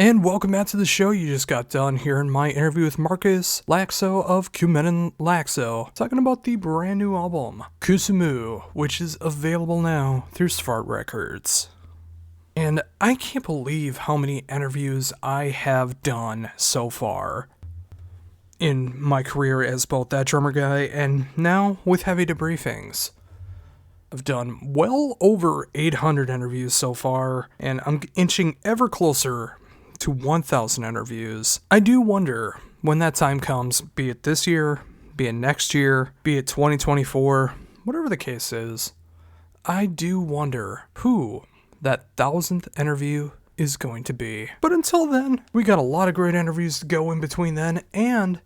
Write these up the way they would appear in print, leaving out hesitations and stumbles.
And welcome back to the show. You just got done hearing my interview with Marcus Laxo of Kuolemanlaakso, talking about the brand new album, Kusumu, which is available now through Svart Records. And I can't believe how many interviews I have done so far in my career as both that drummer guy and now with Heavy Debriefings. I've done well over 800 interviews so far, and I'm inching ever closer to 1,000 interviews. I do wonder when that time comes, be it this year, be it next year, be it 2024, whatever the case is, I do wonder who that 1,000th interview is going to be. But until then, we got a lot of great interviews to go in between then, and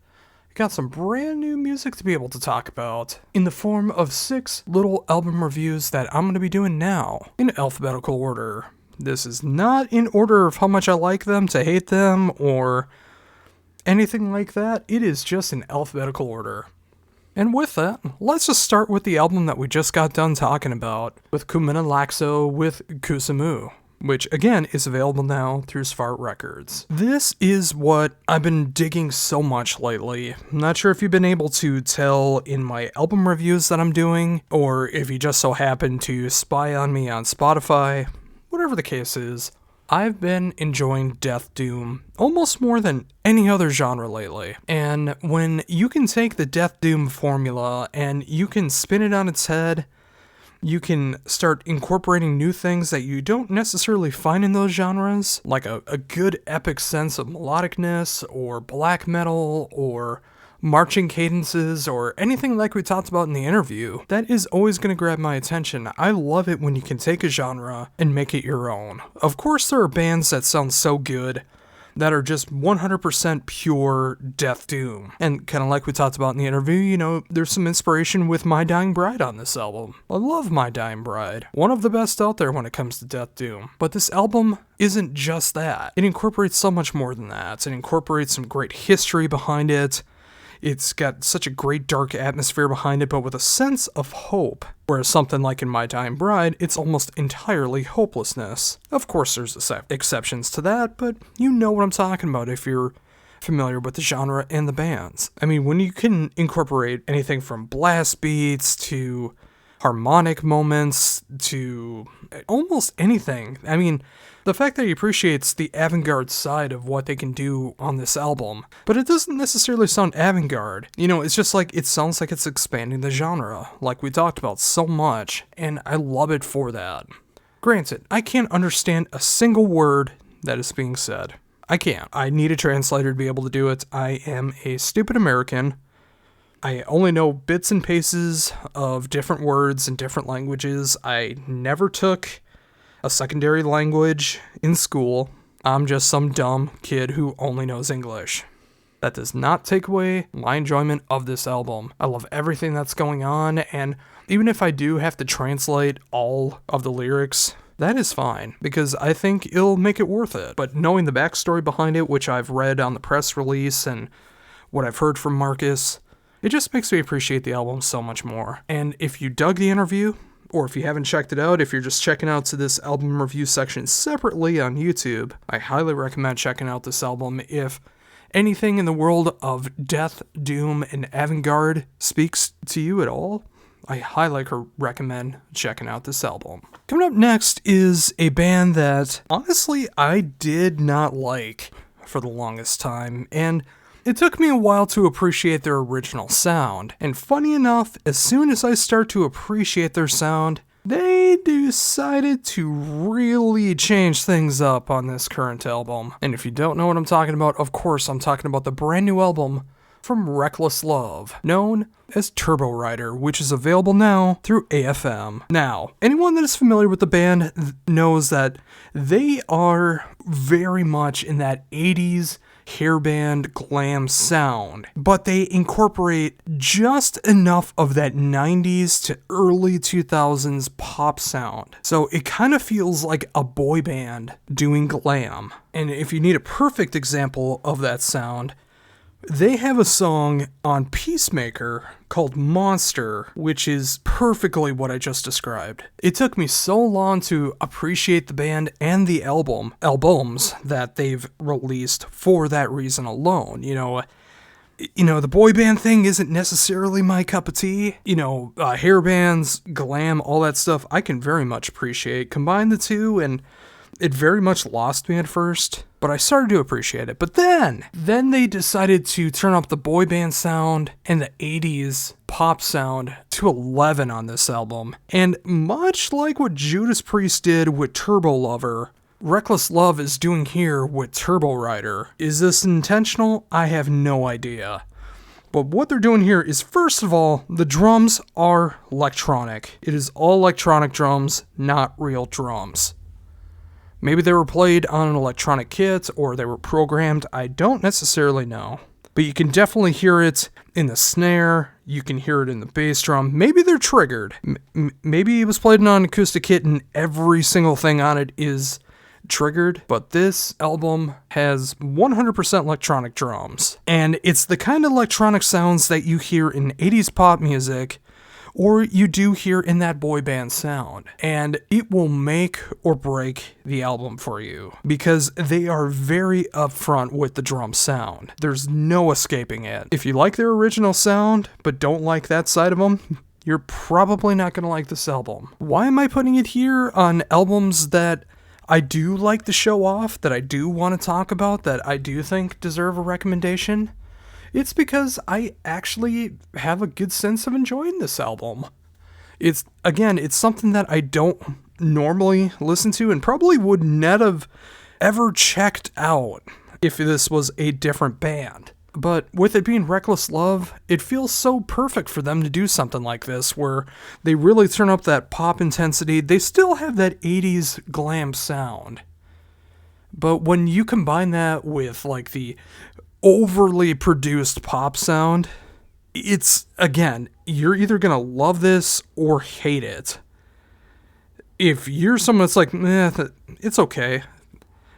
got some brand new music to be able to talk about in the form of 6 little album reviews that I'm going to be doing now in alphabetical order. This is not in order of how much I like them to hate them or anything like that. It is just in alphabetical order. And with that, let's just start with the album that we just got done talking about with Kuolemanlaakso with Kusumu, which again is available now through Svart Records. This is what I've been digging so much lately. I'm not sure if you've been able to tell in my album reviews that I'm doing, or if you just so happen to spy on me on Spotify. Whatever the case is, I've been enjoying death doom almost more than any other genre lately. And when you can take the death doom formula and you can spin it on its head, you can start incorporating new things that you don't necessarily find in those genres, like a good epic sense of melodicness, or black metal, or marching cadences, or anything like we talked about in the interview, that is always going to grab my attention. I love it when you can take a genre and make it your own. Of course, there are bands that sound so good that are just 100% pure death doom. And kind of like we talked about in the interview, you know, there's some inspiration with My Dying Bride on this album. I love My Dying Bride. One of the best out there when it comes to death doom. But this album isn't just that. It incorporates so much more than that. It incorporates some great history behind it. It's got such a great dark atmosphere behind it, but with a sense of hope. Whereas something like in My Dying Bride, it's almost entirely hopelessness. Of course, there's exceptions to that, but you know what I'm talking about if you're familiar with the genre and the bands. I mean, when you can incorporate anything from blast beats to harmonic moments to almost anything. I mean, the fact that he appreciates the avant-garde side of what they can do on this album, but it doesn't necessarily sound avant-garde. You know, it's just like, it sounds like it's expanding the genre, like we talked about so much, and I love it for that. Granted, I can't understand a single word that is being said. I can't. I need a translator to be able to do it. I am a stupid American. I only know bits and pieces of different words in different languages. I never took a secondary language in school. I'm just some dumb kid who only knows English. That does not take away my enjoyment of this album. I love everything that's going on, and even if I do have to translate all of the lyrics, that is fine, because I think it'll make it worth it. But knowing the backstory behind it, which I've read on the press release and what I've heard from Marcus, it just makes me appreciate the album so much more. And if you dug the interview, or if you haven't checked it out, if you're just checking out to this album review section separately on YouTube, I highly recommend checking out this album. If anything in the world of death, doom, and avant-garde speaks to you at all, I highly recommend checking out this album. Coming up next is a band that, honestly, I did not like for the longest time, and it took me a while to appreciate their original sound, and funny enough, as soon as I start to appreciate their sound, they decided to really change things up on this current album. And if you don't know what I'm talking about, of course I'm talking about the brand new album from Reckless Love, known as Turbo Rider, which is available now through AFM. Now, anyone that is familiar with the band knows that they are very much in that 80s hairband glam sound, but they incorporate just enough of that 90s to early 2000s pop sound. So it kind of feels like a boy band doing glam. And if you need a perfect example of that sound, They have a song on Peacemaker called Monster, which is perfectly what I just described. It took me so long to appreciate the band and the albums that they've released for that reason alone. You know, the boy band thing isn't necessarily my cup of tea. Hair bands, glam, all that stuff, I can very much appreciate. Combine the two, and it very much lost me at first, but I started to appreciate it. But then they decided to turn up the boy band sound and the 80s pop sound to 11 on this album. And much like what Judas Priest did with Turbo Lover, Reckless Love is doing here with Turbo Rider. Is this intentional? I have no idea. But what they're doing here is, first of all, the drums are electronic. It is all electronic drums, not real drums. Maybe they were played on an electronic kit, or they were programmed, I don't necessarily know. But you can definitely hear it in the snare, you can hear it in the bass drum. Maybe they're triggered. Maybe it was played on an acoustic kit and every single thing on it is triggered, but this album has 100% electronic drums. And it's the kind of electronic sounds that you hear in 80s pop music, or you do hear in that boy band sound. And it will make or break the album for you, because they are very upfront with the drum sound. There's no escaping it. If you like their original sound, but don't like that side of them, you're probably not going to like this album. Why am I putting it here on albums that I do like to show off, that I do want to talk about, that I do think deserve a recommendation? It's because I actually have a good sense of enjoying this album. It's something that I don't normally listen to and probably would not have ever checked out if this was a different band. But with it being Reckless Love, it feels so perfect for them to do something like this, where they really turn up that pop intensity. They still have that 80s glam sound. But when you combine that with like the overly produced pop sound, it's, again, you're either going to love this or hate it. If you're someone that's like, it's okay,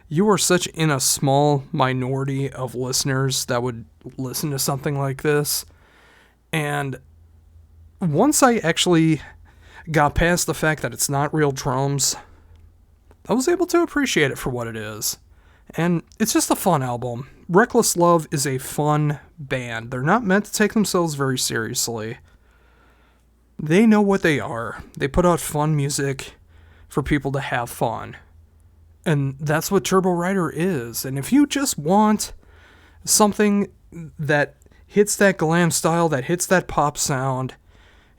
you are such in a small minority of listeners that would listen to something like this. And once I actually got past the fact that it's not real drums, I was able to appreciate it for what it is. And it's just a fun album. Reckless Love is a fun band. They're not meant to take themselves very seriously. They know what they are. They put out fun music for people to have fun. And that's what Turbo Rider is. And if you just want something that hits that glam style, that hits that pop sound,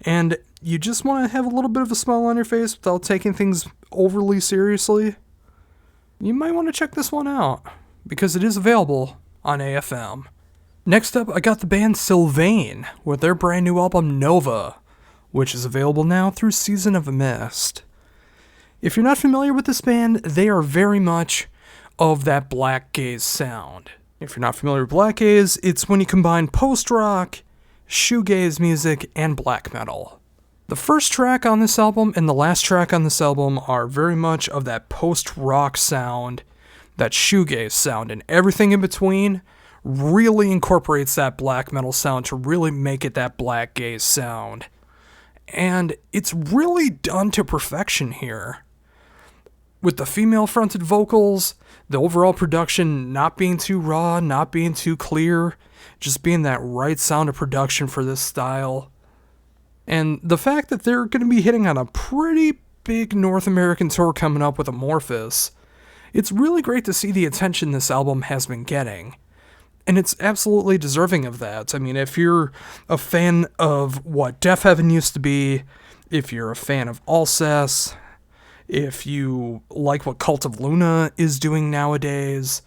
and you just want to have a little bit of a smile on your face without taking things overly seriously, you might want to check this one out, because it is available on AFM. Next up, I got the band Sylvaine with their brand new album Nova, which is available now through Season of Mist. If you're not familiar with this band, they are very much of that black gaze sound. If you're not familiar with black gaze, it's when you combine post-rock, shoegaze music, and black metal. The first track on this album and the last track on this album are very much of that post-rock sound, that shoegaze sound, and everything in between really incorporates that black metal sound to really make it that black gaze sound. And it's really done to perfection here. With the female-fronted vocals, the overall production not being too raw, not being too clear, just being that right sound of production for this style. And the fact that they're going to be hitting on a pretty big North American tour coming up with Amorphous, it's really great to see the attention this album has been getting. And it's absolutely deserving of that. I mean, if you're a fan of what Deaf Heaven used to be, if you're a fan of Alcest, if you like what Cult of Luna is doing nowadays,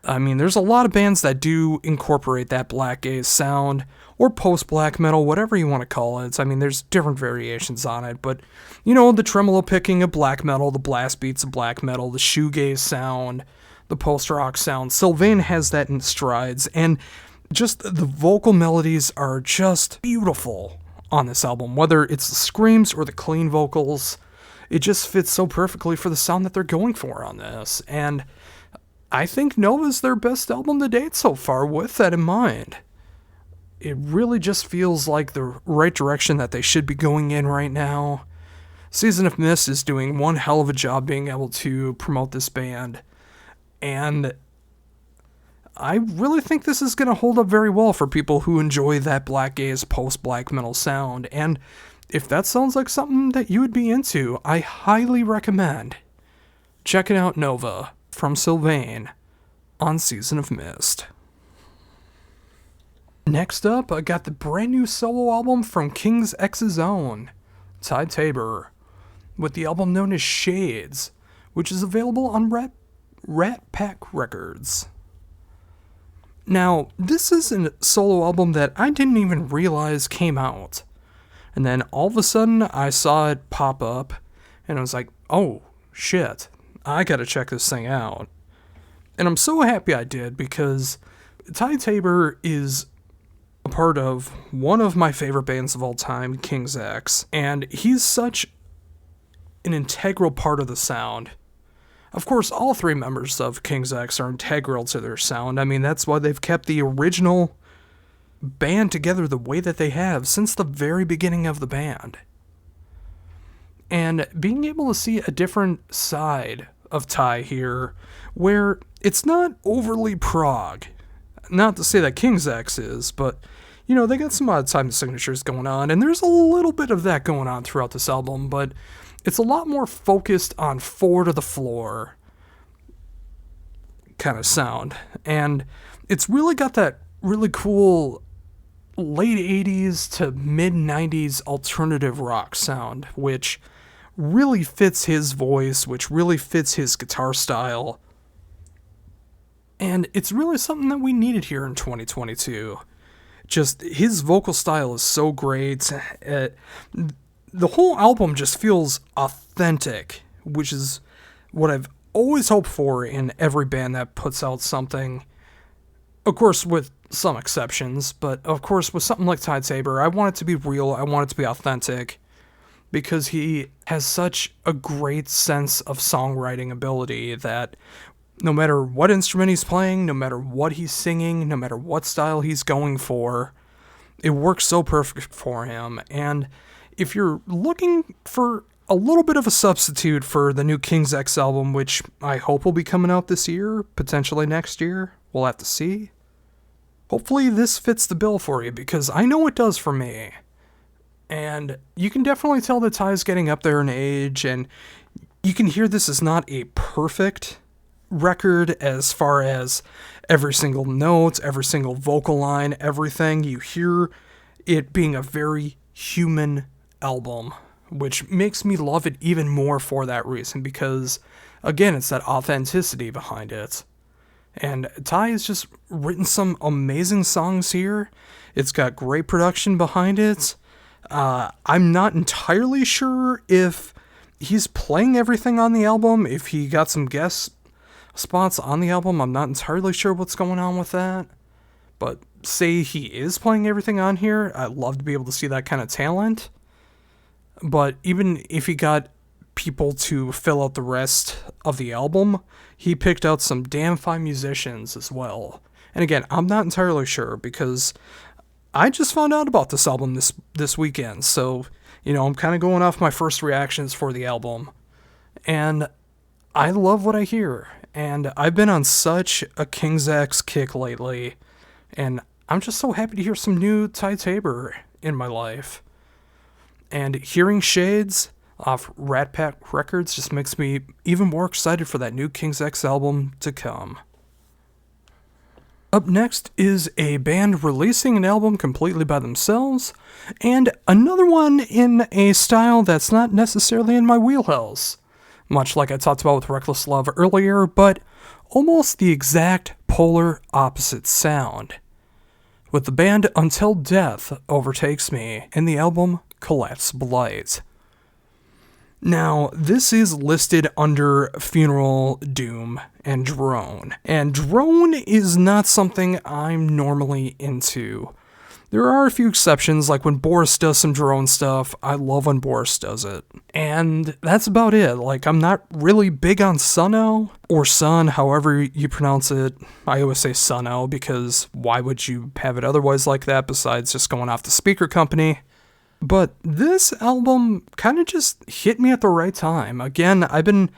I mean, there's a lot of bands that do incorporate that black gaze sound, or post-black metal, whatever you want to call it. I mean, there's different variations on it, but, the tremolo picking of black metal, the blast beats of black metal, the shoegaze sound, the post-rock sound. Sylvaine has that in strides, and just the vocal melodies are just beautiful on this album. Whether it's the screams or the clean vocals, it just fits so perfectly for the sound that they're going for on this. And I think Nova's their best album to date so far with that in mind. It really just feels like the right direction that they should be going in right now. Season of Mist is doing one hell of a job being able to promote this band. And I really think this is going to hold up very well for people who enjoy that black gaze post-black metal sound. And if that sounds like something that you would be into, I highly recommend checking out Nova from Sylvaine on Season of Mist. Next up, I got the brand new solo album from King's X's own, Tabor, with the album known as Shades, which is available on Rat Pack Records. Now, this is a solo album that I didn't even realize came out. And then all of a sudden, I saw it pop up, and I was like, oh, shit, I gotta check this thing out. And I'm so happy I did, because Tabor is a part of one of my favorite bands of all time, King's X, and he's such an integral part of the sound. Of course, all three members of King's X are integral to their sound. I mean, that's why they've kept the original band together the way that they have since the very beginning of the band. And being able to see a different side of Ty here, where it's not overly prog. Not to say that King's X is, but, you know, they got some odd time signatures going on, and there's a little bit of that going on throughout this album, but it's a lot more focused on four to the floor kind of sound. And it's really got that really cool late 80s to mid 90s alternative rock sound, which really fits his voice, which really fits his guitar style. And it's really something that we needed here in 2022. Just his vocal style is so great. The whole album just feels authentic, which is what I've always hoped for in every band that puts out something. Of course, with some exceptions, but of course, with something like Tabor, I want it to be real, I want it to be authentic, because he has such a great sense of songwriting ability that no matter what instrument he's playing, no matter what he's singing, no matter what style he's going for, it works so perfect for him. And if you're looking for a little bit of a substitute for the new King's X album, which I hope will be coming out this year, potentially next year, we'll have to see. Hopefully this fits the bill for you, because I know it does for me. And you can definitely tell that Ty's getting up there in age, and you can hear this is not a perfect record as far as every single note, every single vocal line, everything. You hear it being a very human album, which makes me love it even more for that reason, because again, it's that authenticity behind it. And Ty has just written some amazing songs here. It's got great production behind it. I'm not entirely sure if he's playing everything on the album, if he got some guest spots on the album. I'm not entirely sure what's going on with that. But say he is playing everything on here, I'd love to be able to see that kind of talent. But even if he got people to fill out the rest of the album, he picked out some damn fine musicians as well. And again, I'm not entirely sure, because I just found out about this album this weekend. So, you know, I'm kind of going off my first reactions for the album. And I love what I hear. And I've been on such a King's X kick lately. And I'm just so happy to hear some new Tabor in my life. And hearing Shades off Rat Pack Records just makes me even more excited for that new King's X album to come. Up next is a band releasing an album completely by themselves, and another one in a style that's not necessarily in my wheelhouse, much like I talked about with Reckless Love earlier, but almost the exact polar opposite sound, with the band Until Death Overtakes Me and the album Collapsible Light. Now, this is listed under Funeral, Doom, and Drone. And Drone is not something I'm normally into. There are a few exceptions, like when Boris does some drone stuff. I love when Boris does it. And that's about it. Like, I'm not really big on Suno, or Sun, however you pronounce it. I always say Suno, because why would you have it otherwise like that besides just going off the speaker company? But this album kind of just hit me at the right time. Again, I've been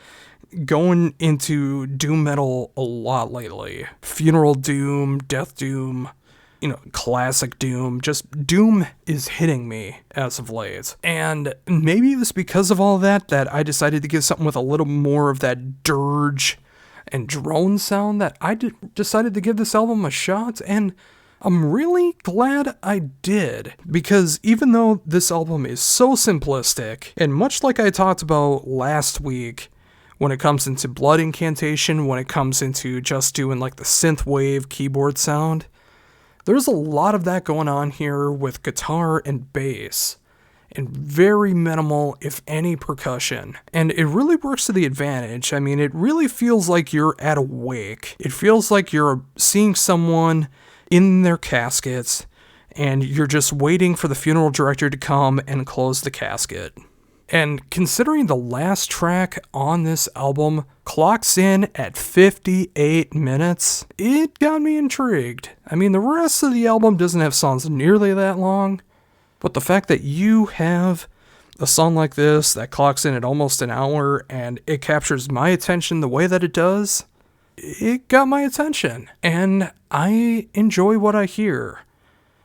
going into doom metal a lot lately. Funeral doom, death doom, classic doom. Just doom is hitting me as of late. And maybe it was because of all that I decided to give something with a little more of that dirge and drone sound that I decided to give this album a shot. And I'm really glad I did, because even though this album is so simplistic, and much like I talked about last week, when it comes into Blood Incantation, when it comes into just doing like the synthwave keyboard sound, there's a lot of that going on here with guitar and bass, and very minimal, if any, percussion. And it really works to the advantage. I mean, it really feels like you're at a wake. It feels like you're seeing someone in their caskets, and you're just waiting for the funeral director to come and close the casket. And considering the last track on this album clocks in at 58 minutes, it got me intrigued. I mean, the rest of the album doesn't have songs nearly that long, but the fact that you have a song like this that clocks in at almost an hour and it captures my attention the way that it does, it got my attention, and I enjoy what I hear.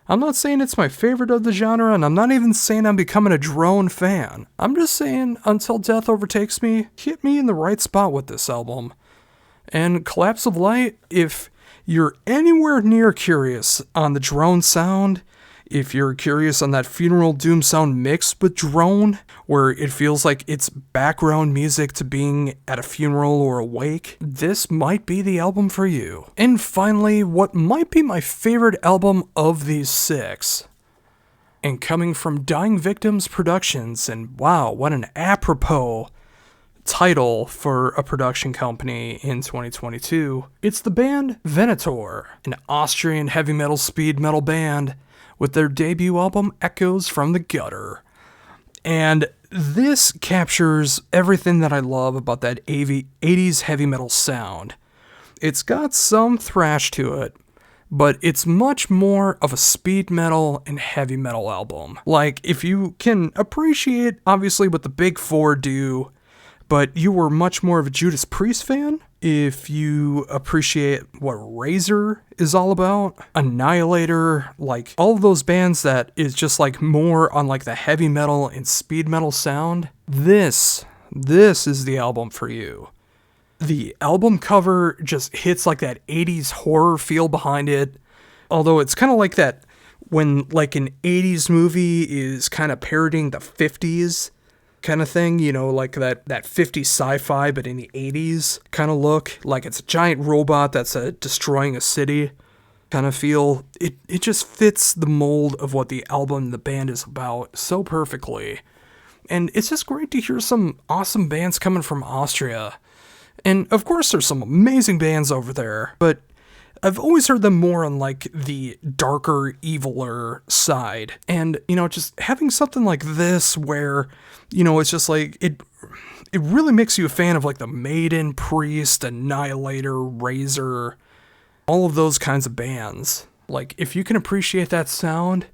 I'm not saying it's my favorite of the genre, and I'm not even saying I'm becoming a drone fan. I'm just saying, Until Death Overtakes Me hit me in the right spot with this album. And Collapse of Light, if you're anywhere near curious on the drone sound, if you're curious on that funeral doom sound mixed with drone, where it feels like it's background music to being at a funeral or a wake, this might be the album for you. And finally, what might be my favorite album of these 6. And coming from Dying Victims Productions, and wow, what an apropos title for a production company in 2022, it's the band Venator, an Austrian heavy metal speed metal band, with their debut album, Echoes from the Gutter. And this captures everything that I love about that 80s heavy metal sound. It's got some thrash to it, but it's much more of a speed metal and heavy metal album. Like, if you can appreciate, obviously, what the Big Four do, but you were much more of a Judas Priest fan, if you appreciate what Razor is all about, Annihilator, like all of those bands that is just like more on like the heavy metal and speed metal sound, this is the album for you. The album cover just hits like that 80s horror feel behind it, although it's kind of like that when like an 80s movie is kind of parodying the 50s kind of thing, like that 50s sci-fi, but in the 80s kind of look, like it's a giant robot that's destroying a city kind of feel. It just fits the mold of what the album and the band is about so perfectly. And it's just great to hear some awesome bands coming from Austria. And of course there's some amazing bands over there, but I've always heard them more on like the darker, eviler side. And, just having something like this where, it's just like, it really makes you a fan of like the Maiden, Priest, Annihilator, Razor, all of those kinds of bands. Like, if you can appreciate that sound,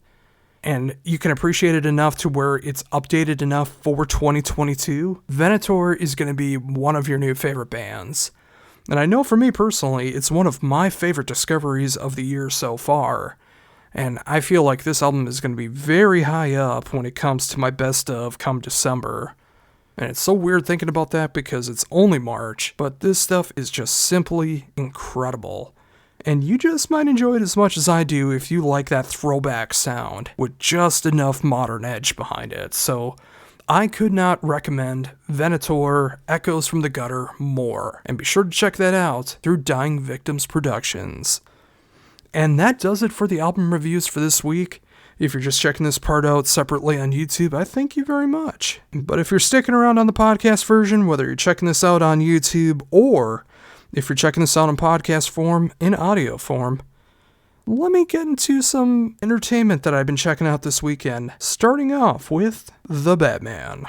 and you can appreciate it enough to where it's updated enough for 2022, Venator is going to be one of your new favorite bands. And I know for me personally, it's one of my favorite discoveries of the year so far. And I feel like this album is going to be very high up when it comes to my best of come December. And it's so weird thinking about that because it's only March, but this stuff is just simply incredible. And you just might enjoy it as much as I do if you like that throwback sound with just enough modern edge behind it. So I could not recommend Venator, Echoes from the Gutter more. And be sure to check that out through Dying Victims Productions. And that does it for the album reviews for this week. If you're just checking this part out separately on YouTube, I thank you very much. But if you're sticking around on the podcast version, whether you're checking this out on YouTube or if you're checking this out in podcast form, in audio form, let me get into some entertainment that I've been checking out this weekend, starting off with The Batman.